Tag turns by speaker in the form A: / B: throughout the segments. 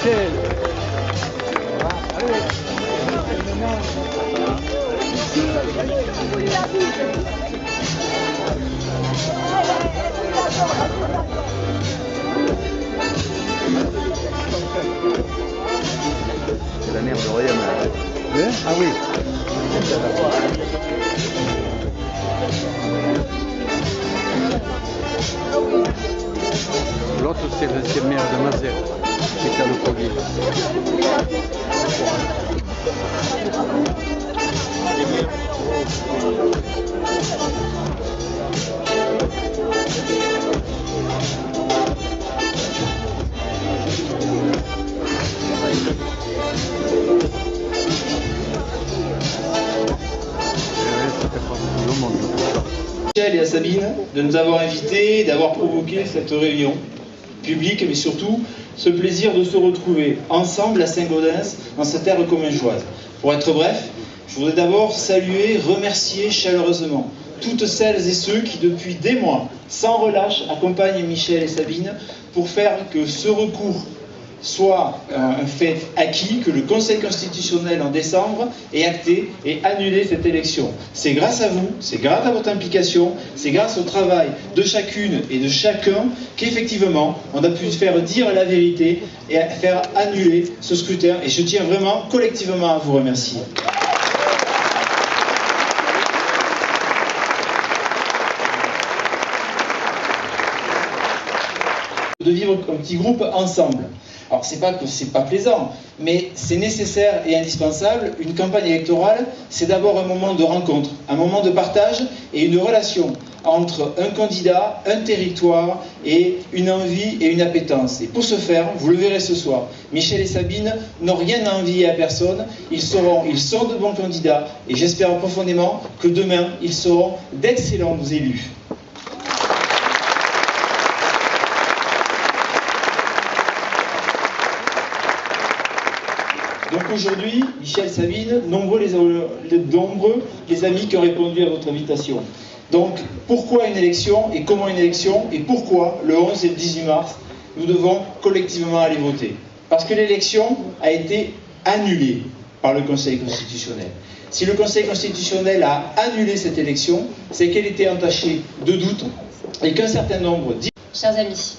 A: Michel. Allez.
B: C'est la merde de Royaume.
A: Ah oui. L'autre, c'est l'ancien maire de Mazères, qui était à le Covid.
C: Michel et à Sabine de nous avoir invités, d'avoir provoqué cette réunion publique, mais surtout ce plaisir de se retrouver ensemble à Saint-Gaudens, dans cette terre commingeoise. Pour être bref, je voudrais d'abord saluer, remercier chaleureusement toutes celles et ceux qui depuis des mois, sans relâche, accompagnent Michel et Sabine pour faire que ce recours soit un fait acquis, que le Conseil constitutionnel en décembre ait acté et annulé cette élection. C'est grâce à vous, c'est grâce à votre implication, c'est grâce au travail de chacune et de chacun qu'effectivement on a pu faire dire la vérité et faire annuler ce scrutin. Et je tiens vraiment collectivement à vous remercier. De vivre un petit groupe ensemble. Alors c'est pas que c'est pas plaisant, mais c'est nécessaire et indispensable. Une campagne électorale, c'est d'abord un moment de rencontre, un moment de partage et une relation entre un candidat, un territoire et une envie et une appétence. Et pour ce faire, vous le verrez ce soir, Michel et Sabine n'ont rien à envier à personne. Ils sont de bons candidats et j'espère profondément que demain, ils seront d'excellents élus. Donc aujourd'hui, Michel, Sabine, nombreux les amis qui ont répondu à votre invitation. Donc pourquoi une élection et comment une élection et pourquoi le 11 et le 18 mars nous devons collectivement aller voter? Parce que l'élection a été annulée par le Conseil constitutionnel. Si le Conseil constitutionnel a annulé cette élection, c'est qu'elle était entachée de doutes et qu'un certain nombre...
D: Chers amis,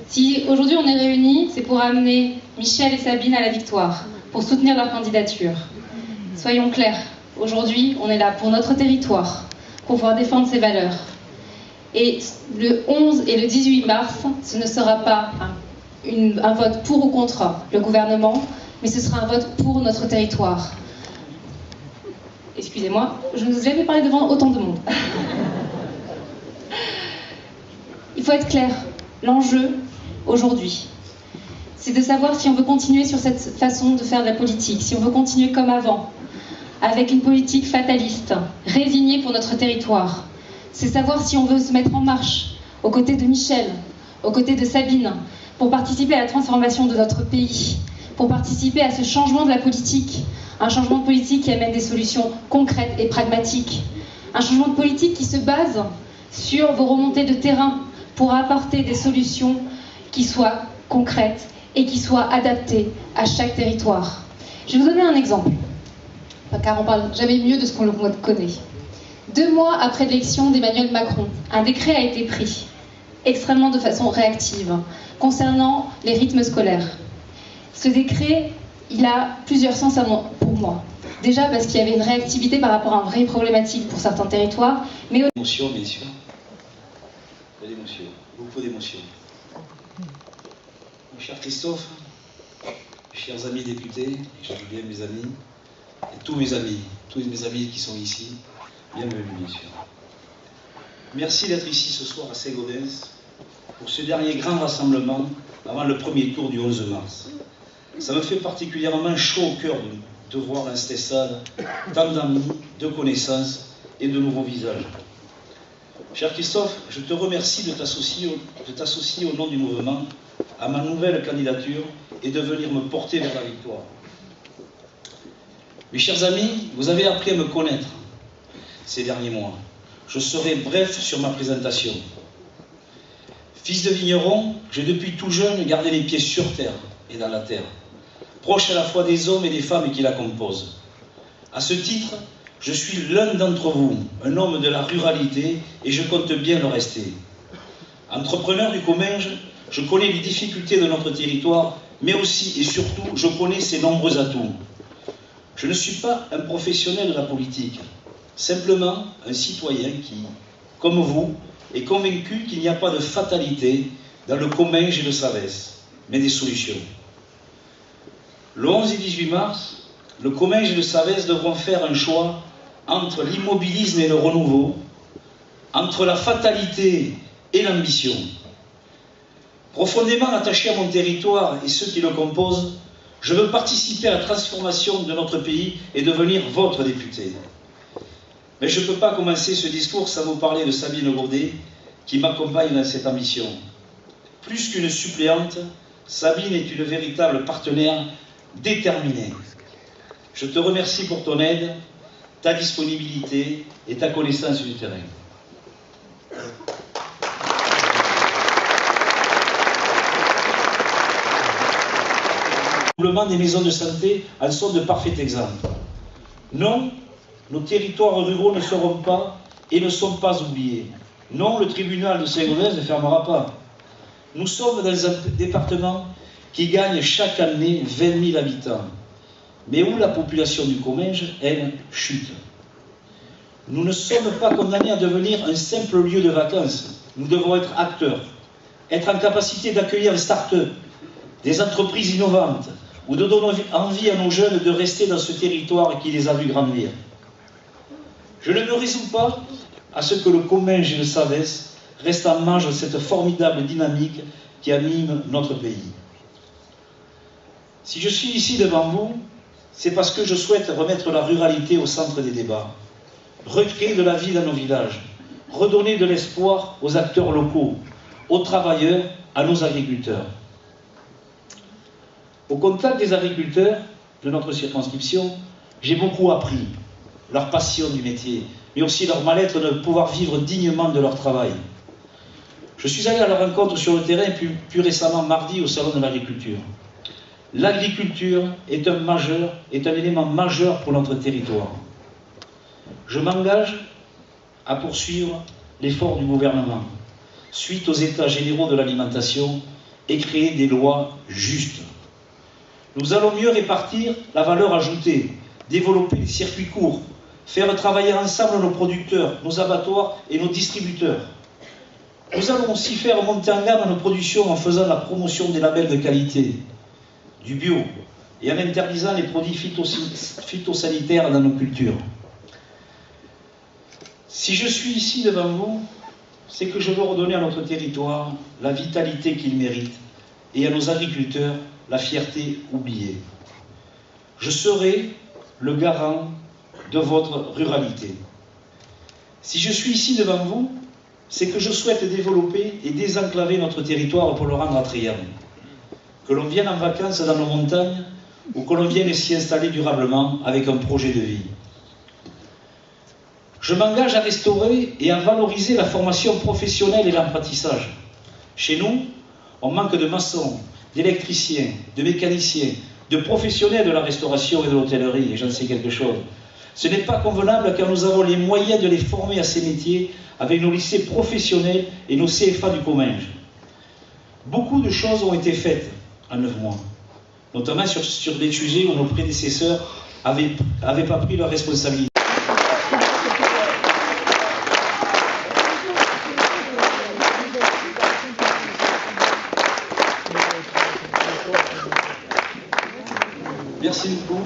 D: si aujourd'hui on est réunis, c'est pour amener Michel et Sabine à la victoire, pour soutenir leur candidature. Soyons clairs, aujourd'hui on est là pour notre territoire, pour pouvoir défendre ses valeurs. Et le 11 et le 18 mars, ce ne sera pas un vote pour ou contre le gouvernement, mais ce sera un vote pour notre territoire. Excusez-moi, je ne vous ai jamais parlé devant autant de monde. Il faut être clair, l'enjeu aujourd'hui, c'est de savoir si on veut continuer sur cette façon de faire de la politique, si on veut continuer comme avant, avec une politique fataliste, résignée pour notre territoire. C'est savoir si on veut se mettre en marche, aux côtés de Michel, aux côtés de Sabine, pour participer à la transformation de notre pays, pour participer à ce changement de la politique, un changement de politique qui amène des solutions concrètes et pragmatiques, un changement de politique qui se base sur vos remontées de terrain pour apporter des solutions qui soient concrètes et qui soient adaptées à chaque territoire. Je vais vous donner un exemple, car on parle jamais mieux de ce qu'on connaît. 2 mois après l'élection d'Emmanuel Macron, un décret a été pris, extrêmement de façon réactive, concernant les rythmes scolaires. Ce décret, il a plusieurs sens pour moi. Déjà parce qu'il y avait une réactivité par rapport à une vraie problématique pour certains territoires, mais aussi...
E: Émotion, bien sûr. De l'émotion, beaucoup d'émotion. Mon cher Christophe, chers amis députés, je dis bien mes amis, et tous mes amis qui sont ici, bienvenue bien sûr. Merci d'être ici ce soir à Saint-Gaudens pour ce dernier grand rassemblement avant le premier tour du 11 mars. Ça me fait particulièrement chaud au cœur de voir dans cette salle tant d'amis, de connaissances et de nouveaux visages. Cher Christophe, je te remercie de t'associer au nom du mouvement à ma nouvelle candidature et de venir me porter vers la victoire. Mes chers amis, vous avez appris à me connaître ces derniers mois. Je serai bref sur ma présentation. Fils de vigneron, j'ai depuis tout jeune gardé les pieds sur terre, et dans la terre, proche à la fois des hommes et des femmes qui la composent. À ce titre, je suis l'un d'entre vous, un homme de la ruralité, et je compte bien le rester. Entrepreneur du Comminges, je connais les difficultés de notre territoire, mais aussi et surtout, je connais ses nombreux atouts. Je ne suis pas un professionnel de la politique, simplement un citoyen qui, comme vous, est convaincu qu'il n'y a pas de fatalité dans le Comminges et le Savès, mais des solutions. Le 11 et 18 mars, le Comminges et le Savès devront faire un choix entre l'immobilisme et le renouveau, entre la fatalité et l'ambition. Profondément attaché à mon territoire et ceux qui le composent, je veux participer à la transformation de notre pays et devenir votre député. Mais je ne peux pas commencer ce discours sans vous parler de Sabine Godet, qui m'accompagne dans cette ambition. Plus qu'une suppléante, Sabine est une véritable partenaire déterminée. Je te remercie pour ton aide, ta disponibilité et ta connaissance du terrain. Le développement des maisons de santé en sont de parfaits exemples. Non, nos territoires ruraux ne seront pas et ne sont pas oubliés. Non, le tribunal de Saint-Gaudens ne fermera pas. Nous sommes dans un département qui gagne chaque année 20 000 habitants, mais où la population du Comminges, elle, chute. Nous ne sommes pas condamnés à devenir un simple lieu de vacances. Nous devons être acteurs, être en capacité d'accueillir des start-up, des entreprises innovantes, ou de donner envie à nos jeunes de rester dans ce territoire qui les a vus grandir. Je ne me résous pas à ce que le Comminges et le Savès restent en marge de cette formidable dynamique qui anime notre pays. Si je suis ici devant vous, c'est parce que je souhaite remettre la ruralité au centre des débats, recréer de la vie dans nos villages, redonner de l'espoir aux acteurs locaux, aux travailleurs, à nos agriculteurs. Au contact des agriculteurs de notre circonscription, j'ai beaucoup appris leur passion du métier, mais aussi leur mal-être de pouvoir vivre dignement de leur travail. Je suis allé à leur rencontre sur le terrain, plus récemment mardi au Salon de l'Agriculture. L'agriculture est un élément majeur pour notre territoire. Je m'engage à poursuivre l'effort du gouvernement, suite aux états généraux de l'alimentation, et créer des lois justes. Nous allons mieux répartir la valeur ajoutée, développer des circuits courts, faire travailler ensemble nos producteurs, nos abattoirs et nos distributeurs. Nous allons aussi faire monter en gamme nos productions en faisant la promotion des labels de qualité, du bio, et en interdisant les produits phytosanitaires dans nos cultures. Si je suis ici devant vous, c'est que je veux redonner à notre territoire la vitalité qu'il mérite et à nos agriculteurs la fierté oubliée. Je serai le garant de votre ruralité. Si je suis ici devant vous, c'est que je souhaite développer et désenclaver notre territoire pour le rendre attrayant. Que l'on vienne en vacances dans nos montagnes ou que l'on vienne s'y installer durablement avec un projet de vie. Je m'engage à restaurer et à valoriser la formation professionnelle et l'apprentissage. Chez nous, on manque de maçons, d'électriciens, de mécaniciens, de professionnels de la restauration et de l'hôtellerie, et j'en sais quelque chose. Ce n'est pas convenable car nous avons les moyens de les former à ces métiers avec nos lycées professionnels et nos CFA du Comminges. Beaucoup de choses ont été faites en 9 mois, notamment sur des sujets où nos prédécesseurs n'avaient pas pris leurs responsabilités. Merci beaucoup.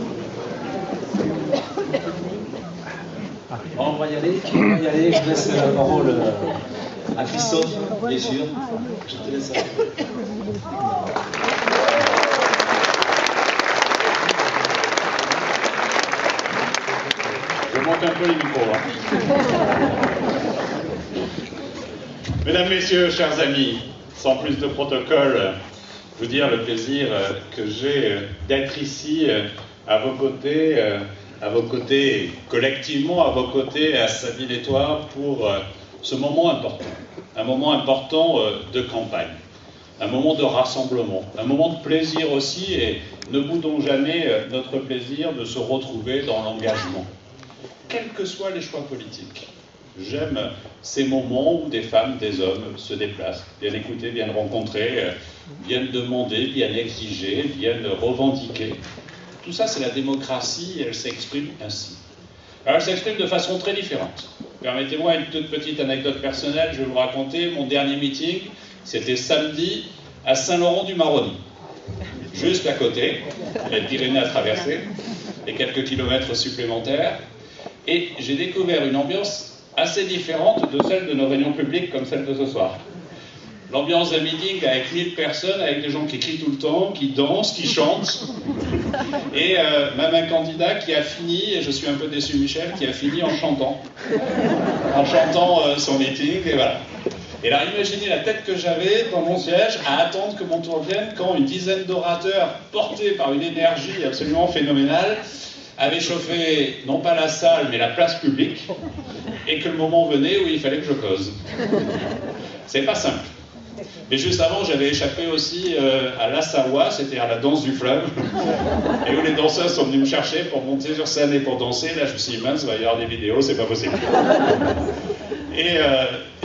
E: On va y aller, je laisse la parole à Christophe, bien sûr. Je te laisse aller.
B: Je monte un peu les micros. Mesdames, Messieurs, chers amis, sans plus de protocole, vous dire le plaisir que j'ai d'être ici à vos côtés, collectivement à vos côtés, à Sabine-et-Toi, pour ce moment important, un moment important de campagne. un moment de rassemblement, un moment de plaisir aussi, et ne boudons jamais notre plaisir de se retrouver dans l'engagement, quels que soient les choix politiques. J'aime ces moments où des femmes, des hommes se déplacent, viennent écouter, viennent rencontrer, viennent demander, viennent exiger, viennent revendiquer. Tout ça, c'est la démocratie, et elle s'exprime ainsi. Alors, elle s'exprime de façon très différente. Permettez-moi une toute petite anecdote personnelle, je vais vous raconter. Mon dernier meeting, c'était samedi à Saint-Laurent-du-Maroni, juste à côté, les Pyrénées à traverser, et quelques kilomètres supplémentaires. Et j'ai découvert une ambiance assez différente de celle de nos réunions publiques comme celle de ce soir. L'ambiance d'un meeting avec 1000 personnes, avec des gens qui crient tout le temps, qui dansent, qui chantent. Et même un candidat qui a fini, et je suis un peu déçu Michel, qui a fini en chantant son meeting, et voilà. Et là, imaginez la tête que j'avais dans mon siège à attendre que mon tour vienne quand une dizaine d'orateurs portés par une énergie absolument phénoménale avaient chauffé non pas la salle mais la place publique, et que le moment venait où il fallait que je cause. C'est pas simple. Mais juste avant, j'avais échappé aussi à l'Assawa, c'est-à-dire à la danse du fleuve, et où les danseurs sont venus me chercher pour monter sur scène et pour danser. Là, je me suis dit, mince, il va y avoir des vidéos, c'est pas possible. Et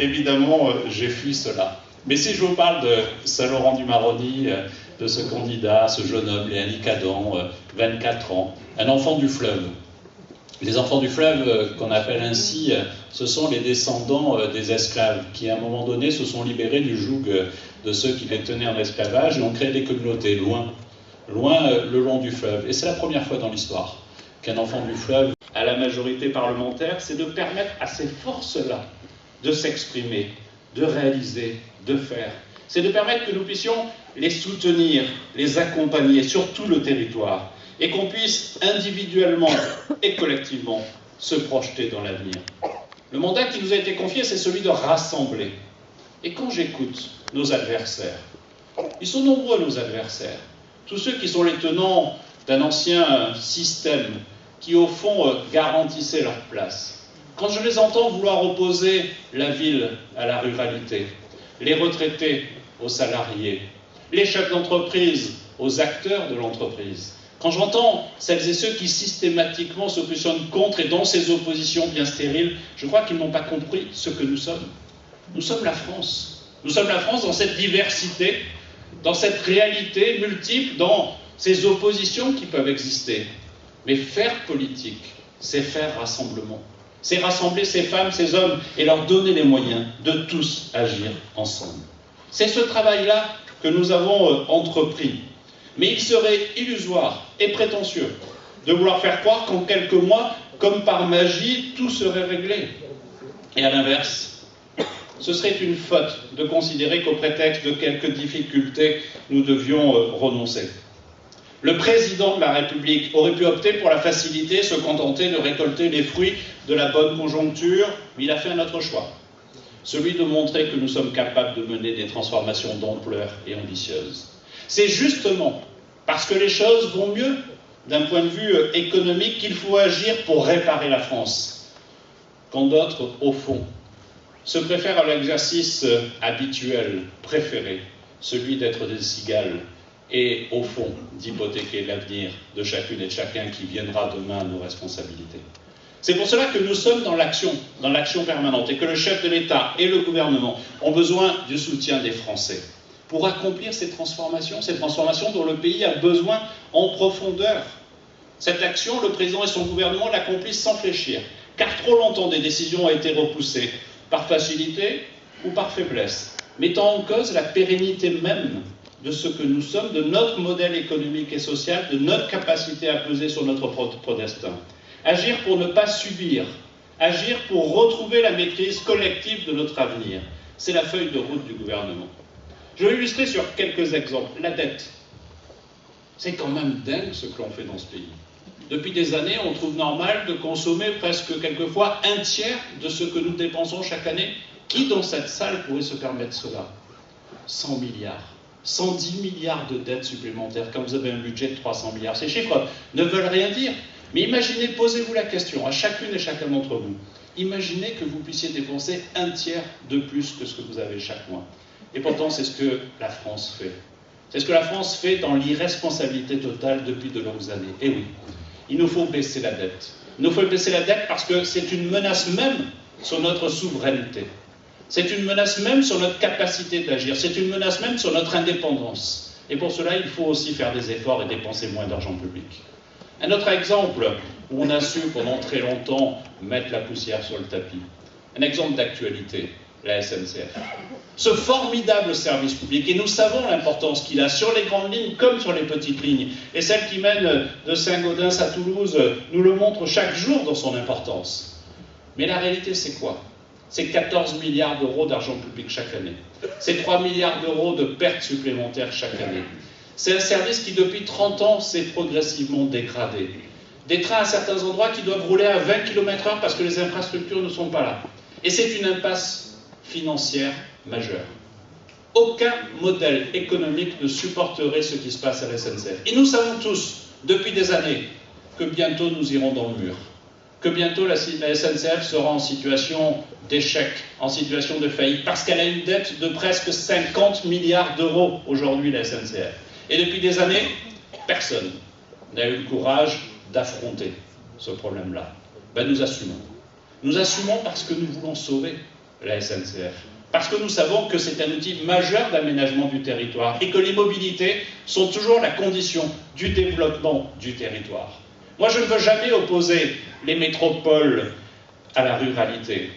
B: évidemment, j'ai fui cela. Mais si je vous parle de Saint-Laurent-du-Maroni, de ce candidat, ce jeune homme, Léani Cadon, 24 ans, un enfant du fleuve. Les enfants du fleuve, qu'on appelle ainsi, ce sont les descendants des esclaves qui, à un moment donné, se sont libérés du joug de ceux qui les tenaient en esclavage et ont créé des communautés loin le long du fleuve. Et c'est la première fois dans l'histoire qu'un enfant du fleuve a la majorité parlementaire, c'est de permettre à ces forces-là de s'exprimer, de réaliser, de faire. C'est de permettre que nous puissions les soutenir, les accompagner sur tout le territoire, et qu'on puisse individuellement et collectivement se projeter dans l'avenir. Le mandat qui nous a été confié, c'est celui de rassembler. Et quand j'écoute nos adversaires, ils sont nombreux nos adversaires, tous ceux qui sont les tenants d'un ancien système qui au fond garantissait leur place. Quand je les entends vouloir opposer la ville à la ruralité, les retraités aux salariés, les chefs d'entreprise aux acteurs de l'entreprise, quand j'entends celles et ceux qui systématiquement se positionnent contre et dans ces oppositions bien stériles, je crois qu'ils n'ont pas compris ce que nous sommes. Nous sommes la France. Nous sommes la France dans cette diversité, dans cette réalité multiple, dans ces oppositions qui peuvent exister. Mais faire politique, c'est faire rassemblement. C'est rassembler ces femmes, ces hommes et leur donner les moyens de tous agir ensemble. C'est ce travail-là que nous avons entrepris. Mais il serait illusoire et prétentieux de vouloir faire croire qu'en quelques mois, comme par magie, tout serait réglé. Et à l'inverse, ce serait une faute de considérer qu'au prétexte de quelques difficultés, nous devions renoncer. Le président de la République aurait pu opter pour la facilité, se contenter de récolter les fruits de la bonne conjoncture, mais il a fait un autre choix. Celui de montrer que nous sommes capables de mener des transformations d'ampleur et ambitieuses. C'est justement parce que les choses vont mieux d'un point de vue économique qu'il faut agir pour réparer la France. Quand d'autres, au fond, se préfèrent à l'exercice habituel, préféré, celui d'être des cigales, et au fond, d'hypothéquer l'avenir de chacune et de chacun qui viendra demain à nos responsabilités. C'est pour cela que nous sommes dans l'action permanente, et que le chef de l'État et le gouvernement ont besoin du soutien des Français pour accomplir ces transformations dont le pays a besoin en profondeur. Cette action, le président et son gouvernement l'accomplissent sans fléchir, car trop longtemps des décisions ont été repoussées, par facilité ou par faiblesse, mettant en cause la pérennité même de ce que nous sommes, de notre modèle économique et social, de notre capacité à peser sur notre propre destin. Agir pour ne pas subir, agir pour retrouver la maîtrise collective de notre avenir. C'est la feuille de route du gouvernement. Je vais illustrer sur quelques exemples. La dette. C'est quand même dingue ce que l'on fait dans ce pays. Depuis des années, on trouve normal de consommer presque quelquefois un tiers de ce que nous dépensons chaque année. Qui dans cette salle pourrait se permettre cela? 100 milliards. 110 milliards de dettes supplémentaires quand vous avez un budget de 300 milliards. Ces chiffres ne veulent rien dire. Mais imaginez, posez-vous la question, à chacune et chacun d'entre vous. Imaginez que vous puissiez dépenser un tiers de plus que ce que vous avez chaque mois. Et pourtant, c'est ce que la France fait. C'est ce que la France fait dans l'irresponsabilité totale depuis de longues années. Et oui, il nous faut baisser la dette. Il nous faut baisser la dette parce que c'est une menace même sur notre souveraineté. C'est une menace même sur notre capacité d'agir. C'est une menace même sur notre indépendance. Et pour cela, il faut aussi faire des efforts et dépenser moins d'argent public. Un autre exemple où on a su pendant très longtemps mettre la poussière sur le tapis. Un exemple d'actualité, la SNCF. Ce formidable service public, et nous savons l'importance qu'il a sur les grandes lignes comme sur les petites lignes. Et celle qui mène de Saint-Gaudens à Toulouse nous le montre chaque jour dans son importance. Mais la réalité, c'est quoi? C'est 14 milliards d'euros d'argent public chaque année. C'est 3 milliards d'euros de pertes supplémentaires chaque année. C'est un service qui, depuis 30 ans, s'est progressivement dégradé. Des trains à certains endroits qui doivent rouler à 20 km/h parce que les infrastructures ne sont pas là. Et c'est une impasse financière majeure. Aucun modèle économique ne supporterait ce qui se passe à la SNCF. Et nous savons tous, depuis des années, que bientôt nous irons dans le mur. Que bientôt la SNCF sera en situation d'échec, en situation de faillite, parce qu'elle a une dette de presque 50 milliards d'euros aujourd'hui, la SNCF. Et depuis des années, personne n'a eu le courage d'affronter ce problème-là. Ben, nous assumons. Nous assumons parce que nous voulons sauver la SNCF. Parce que nous savons que c'est un outil majeur d'aménagement du territoire et que les mobilités sont toujours la condition du développement du territoire. Moi, je ne veux jamais opposer les métropoles à la ruralité.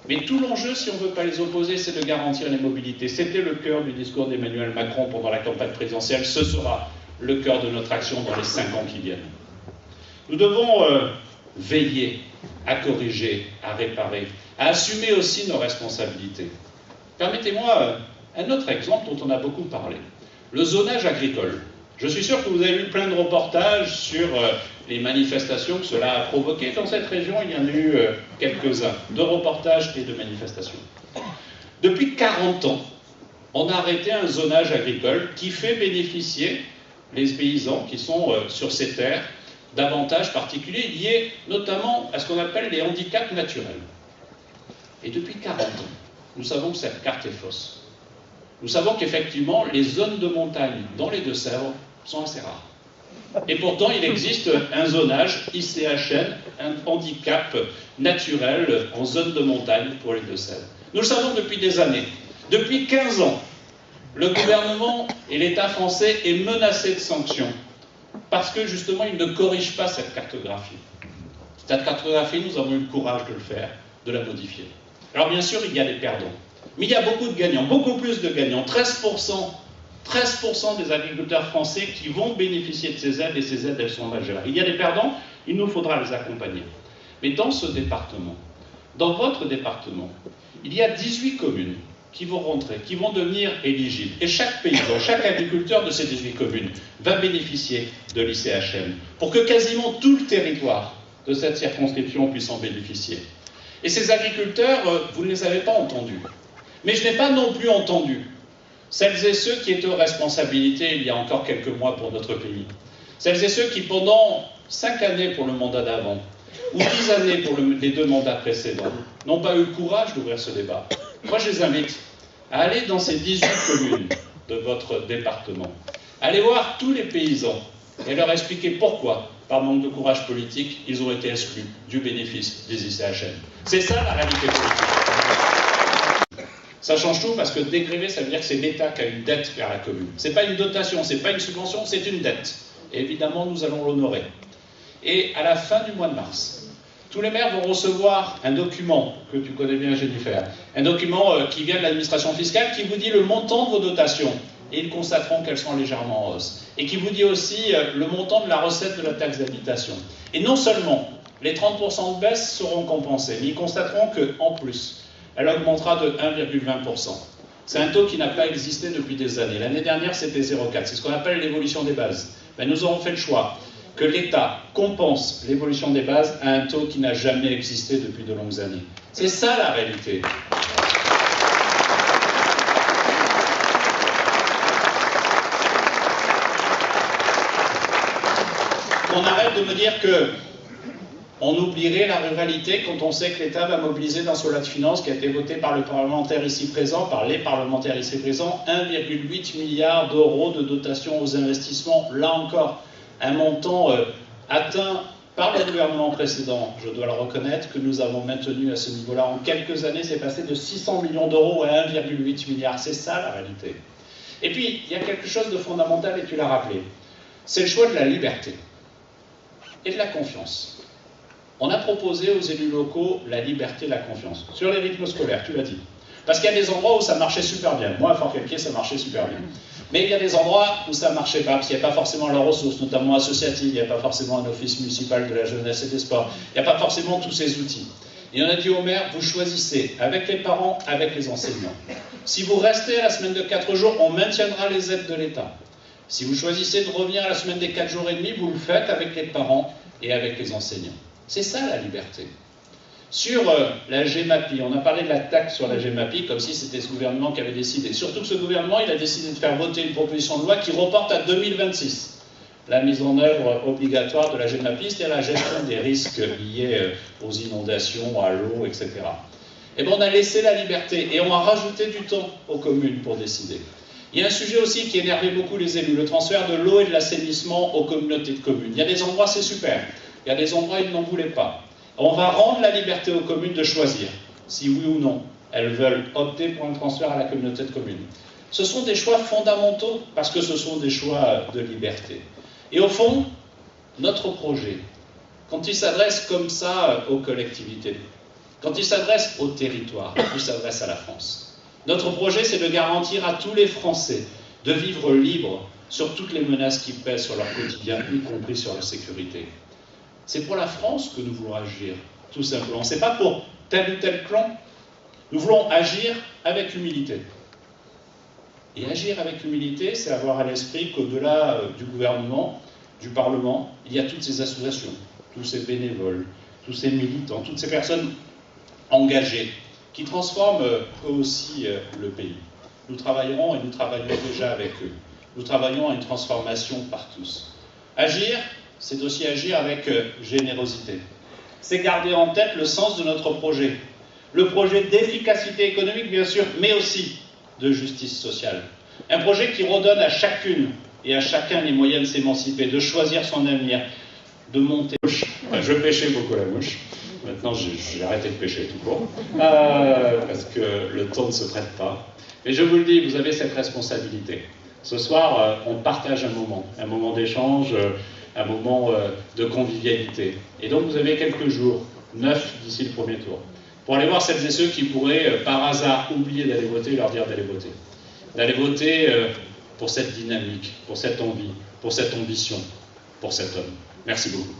B: Mais tout l'enjeu, si on ne veut pas les opposer, c'est de garantir les mobilités. C'était le cœur du discours d'Emmanuel Macron pendant la campagne présidentielle. Ce sera le cœur de notre action dans les 5 ans qui viennent. Nous devons veiller à corriger, à réparer, à assumer aussi nos responsabilités. Permettez-moi un autre exemple dont on a beaucoup parlé. Le zonage agricole. Je suis sûr que vous avez vu plein de reportages sur les manifestations que cela a provoquées. Dans cette région, il y en a eu quelques-uns, de reportages et de manifestations. Depuis 40 ans, on a arrêté un zonage agricole qui fait bénéficier les paysans qui sont sur ces terres d'avantages particuliers liés notamment à ce qu'on appelle les handicaps naturels. Et depuis 40 ans, nous savons que cette carte est fausse. Nous savons qu'effectivement, les zones de montagne dans les Deux-Sèvres sont assez rares. Et pourtant, il existe un zonage ICHN, un handicap naturel en zone de montagne pour les Deux-Sèvres. Nous le savons depuis des années. Depuis 15 ans, le gouvernement et l'État français est menacé de sanctions parce que justement, il ne corrige pas cette cartographie. Cette cartographie, nous avons eu le courage de le faire, de la modifier. Alors bien sûr, il y a des perdants. Mais il y a beaucoup de gagnants, beaucoup plus de gagnants. 13% des agriculteurs français qui vont bénéficier de ces aides, et ces aides, elles sont majeures. Il y a des perdants, il nous faudra les accompagner. Mais dans ce département, dans votre département, il y a 18 communes qui vont rentrer, qui vont devenir éligibles. Et chaque paysan, chaque agriculteur de ces 18 communes va bénéficier de l'ICHN pour que quasiment tout le territoire de cette circonscription puisse en bénéficier. Et ces agriculteurs, vous ne les avez pas entendus. Mais je n'ai pas non plus entendu celles et ceux qui étaient aux responsabilités il y a encore quelques mois pour notre pays. Celles et ceux qui, pendant 5 années pour le mandat d'avant, ou 10 années pour les 2 mandats précédents, n'ont pas eu le courage d'ouvrir ce débat. Moi, je les invite à aller dans ces 18 communes de votre département, aller voir tous les paysans et leur expliquer pourquoi, par manque de courage politique, ils ont été exclus du bénéfice des ICHN. C'est ça la réalité politique. Ça change tout parce que dégréver, ça veut dire que c'est l'État qui a une dette vers la commune. Ce n'est pas une dotation, ce n'est pas une subvention, c'est une dette. Et évidemment, nous allons l'honorer. Et à la fin du mois de mars, tous les maires vont recevoir un document que tu connais bien, Jennifer, un document qui vient de l'administration fiscale qui vous dit le montant de vos dotations. Et ils constateront qu'elles sont légèrement en hausse. Et qui vous dit aussi le montant de la recette de la taxe d'habitation. Et non seulement les 30% de baisse seront compensés, mais ils constateront qu'en plus, elle augmentera de 1,20%. C'est un taux qui n'a pas existé depuis des années. L'année dernière, c'était 0,4. C'est ce qu'on appelle l'évolution des bases. Ben, nous aurons fait le choix que l'État compense l'évolution des bases à un taux qui n'a jamais existé depuis de longues années. C'est ça la réalité. On arrête de me dire que On oublierait la ruralité quand on sait que l'État va mobiliser dans son loi de finances qui a été voté par le parlementaire ici présent, par les parlementaires ici présents, 1,8 milliard d'euros de dotation aux investissements. Là encore, un montant atteint par le gouvernement précédent, je dois le reconnaître, que nous avons maintenu à ce niveau-là. En quelques années, c'est passé de 600 millions d'euros à 1,8 milliard. C'est ça la réalité. Et puis, il y a quelque chose de fondamental, et tu l'as rappelé. C'est le choix de la liberté et de la confiance. On a proposé aux élus locaux la liberté et la confiance. Sur les rythmes scolaires, tu l'as dit. Parce qu'il y a des endroits où ça marchait super bien. Moi, à Fort-Calquier, ça marchait super bien. Mais il y a des endroits où ça ne marchait pas, parce qu'il n'y a pas forcément la ressource, notamment associative, il n'y a pas forcément un office municipal de la jeunesse et des sports, il n'y a pas forcément tous ces outils. Et on a dit au maire, vous choisissez, avec les parents, avec les enseignants. Si vous restez à la semaine de 4 jours, on maintiendra les aides de l'État. Si vous choisissez de revenir à la semaine des 4 jours et demi, vous le faites avec les parents et avec les enseignants. C'est ça la liberté. Sur la GEMAPI, on a parlé de la taxe sur la GEMAPI comme si c'était ce gouvernement qui avait décidé. Surtout que ce gouvernement, il a décidé de faire voter une proposition de loi qui reporte à 2026 la mise en œuvre obligatoire de la GEMAPI, c'est-à-dire la gestion des risques liés aux inondations, à l'eau, etc. Et bien on a laissé la liberté et on a rajouté du temps aux communes pour décider. Il y a un sujet aussi qui énervait beaucoup les élus, le transfert de l'eau et de l'assainissement aux communautés de communes. Il y a des endroits, c'est super. Il y a des endroits, ils n'en voulaient pas. On va rendre la liberté aux communes de choisir si oui ou non elles veulent opter pour un transfert à la communauté de communes. Ce sont des choix fondamentaux parce que ce sont des choix de liberté. Et au fond, notre projet, quand il s'adresse comme ça aux collectivités, quand il s'adresse au territoire, quand il s'adresse à la France, notre projet, c'est de garantir à tous les Français de vivre libres sur toutes les menaces qui pèsent sur leur quotidien, y compris sur leur sécurité. C'est pour la France que nous voulons agir, tout simplement. Ce n'est pas pour tel ou tel clan. Nous voulons agir avec humilité. Et agir avec humilité, c'est avoir à l'esprit qu'au-delà du gouvernement, du Parlement, il y a toutes ces associations, tous ces bénévoles, tous ces militants, toutes ces personnes engagées qui transforment eux aussi le pays. Nous travaillerons et nous travaillons déjà avec eux. Nous travaillons à une transformation par tous. Agir, c'est aussi agir avec générosité. C'est garder en tête le sens de notre projet. Le projet d'efficacité économique, bien sûr, mais aussi de justice sociale. Un projet qui redonne à chacune et à chacun les moyens de s'émanciper, de choisir son avenir, de monter. Enfin, je pêchais beaucoup la mouche. Maintenant, j'ai arrêté de pêcher tout court, parce que le temps ne se prête pas. Mais je vous le dis, vous avez cette responsabilité. Ce soir, on partage un moment d'échange, un moment de convivialité. Et donc, vous avez quelques jours, 9 d'ici le premier tour, pour aller voir celles et ceux qui pourraient, par hasard, oublier d'aller voter et leur dire d'aller voter. D'aller voter pour cette dynamique, pour cette envie, pour cette ambition, pour cet homme. Merci beaucoup.